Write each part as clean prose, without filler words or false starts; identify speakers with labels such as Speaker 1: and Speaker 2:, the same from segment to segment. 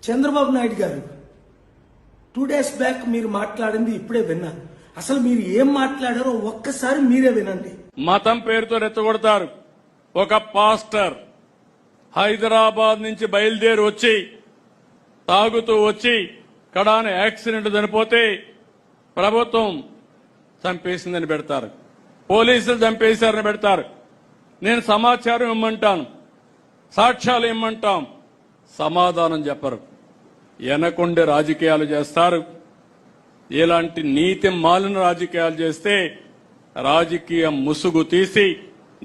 Speaker 1: చంద్రబాబు నాయుడు గారు 2 days back మీరు మాట్లాడింది ఇప్పుడే విన్నాను. అసలు మీరు ఏం మాట్లాడారో ఒక్కసారి మీరే వినండి.
Speaker 2: మతం పేరుతో రెచ్చగొడతారు. ఒక పాస్టర్ హైదరాబాద్ నుంచి బయలుదేరి వచ్చి తాగుతూ వచ్చి కడాన యాక్సిడెంట్ చనిపోతే ప్రభుత్వం చంపేసిందని పెడతారు, పోలీసులు చంపేశారని పెడతారు. నేను సమాచారం ఇమ్మంటాను, సాక్ష్యాలు ఇమ్మంటాం, సమాధానం చెప్పరు. ఎనకుండే రాజకీయాలు చేస్తారు. ఇలాంటి నీతి మాలిన రాజకీయాలు చేస్తే రాజకీయ ముసుగు తీసి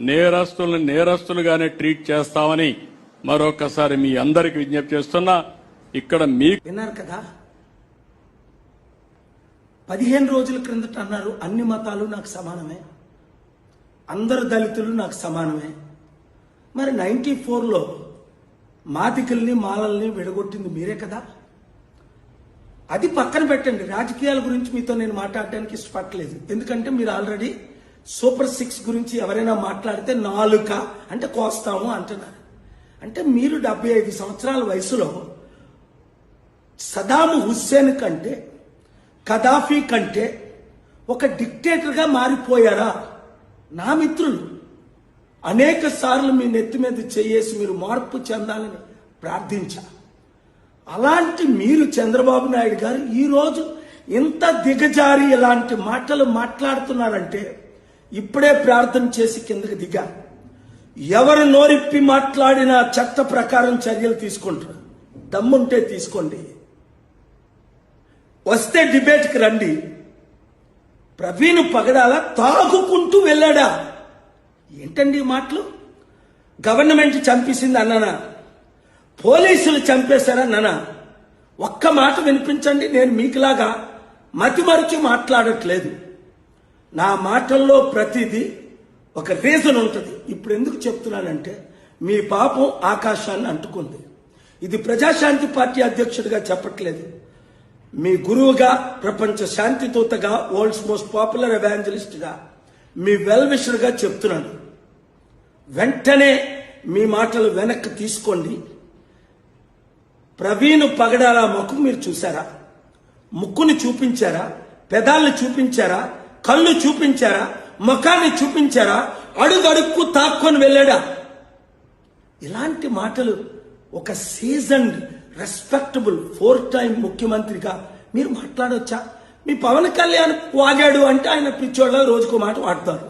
Speaker 2: నేరస్తులను నేరస్తులుగానే ట్రీట్ చేస్తామని మరొకసారి మీ అందరికి విజ్ఞప్తి చేస్తున్నా. ఇక్కడ మీకు
Speaker 1: విన్నారు కదా, 15 రోజుల క్రిందట అన్నారు అన్ని మతాలు నాకు సమానమే, అందరు దళితులు నాకు సమానమే. మరి 94లో మాదికల్ని మాలల్ని విడగొట్టింది మీరే కదా. అది పక్కన పెట్టండి, రాజకీయాల గురించి మీతో నేను మాట్లాడడానికి ఇష్టపడలేదు. ఎందుకంటే మీరు ఆల్రెడీ సూపర్ 6 గురించి ఎవరైనా మాట్లాడితే నాలుక అంటే కోస్తాము అంటున్నారు. అంటే మీరు 75 సంవత్సరాల వయసులో సదాం హుస్సేన్ కంటే కదాఫీ కంటే ఒక డిక్టేటర్గా మారిపోయారా? నా మిత్రులు అనేక సార్లు మీ నెత్తి మీద చేయేసి మీరు మార్పు చెందాలని ప్రార్థించా. అలాంటి మీరు చంద్రబాబు నాయుడు గారు ఈరోజు ఇంత దిగజారి ఇలాంటి మాటలు మాట్లాడుతున్నారంటే ఇప్పుడే ప్రార్థన చేసి కిందకి దిగా. ఎవరు నోరిప్పి మాట్లాడినా చట్ట ప్రకారం చర్యలు తీసుకుంటారు. దమ్ముంటే తీసుకోండి, వస్తే డిబేట్కి రండి. ప్రవీణ్ పగడాల తాగుకుంటూ వెళ్ళాడా? ఏంటండి ఈ మాటలు? గవర్నమెంట్ చంపేసింది అన్నానా? పోలీసులు చంపేశారన్నానా? ఒక్క మాట వినిపించండి. నేను మీకులాగా మతిమరిచి మాట్లాడట్లేదు. నా మాటల్లో ప్రతిదీ ఒక రీజన్ ఉంటుంది. ఇప్పుడు ఎందుకు చెప్తున్నానంటే మీ పాపం ఆకాశాన్ని అంటుకుంది. ఇది ప్రజాశాంతి పార్టీ అధ్యక్షుడిగా చెప్పట్లేదు, మీ గురువుగా, ప్రపంచ శాంతి దూతగా, వరల్డ్స్ మోస్ట్ పాపులర్ ఎవాంజలిస్ట్గా, మీ వెల్ విషర్గా చెప్తున్నాను. వెంటనే మీ మాటలు వెనక్కి తీసుకోండి. ప్రవీణ్ పగడాల ముఖం మీరు చూసారా? ముక్కుని చూపించారా? పెదాలను చూపించారా? కళ్ళు చూపించారా? ముఖాన్ని చూపించారా? అడుగడుక్కు తాక్కొని వెళ్ళాడా? ఇలాంటి మాటలు ఒక సీజన్డ్ రెస్పెక్టబుల్ 4 టైం ముఖ్యమంత్రిగా మీరు మాట్లాడొచ్చా? మీ పవన్ కళ్యాణ్ వాగాడు అంటే ఆయన పిచ్చోళ్ళ రోజుకో మాట వాడతారు.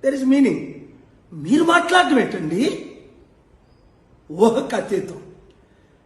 Speaker 1: There is meaning. మీరు మాట్లాడటం ఏంటండి? ఊహకు అతీతం.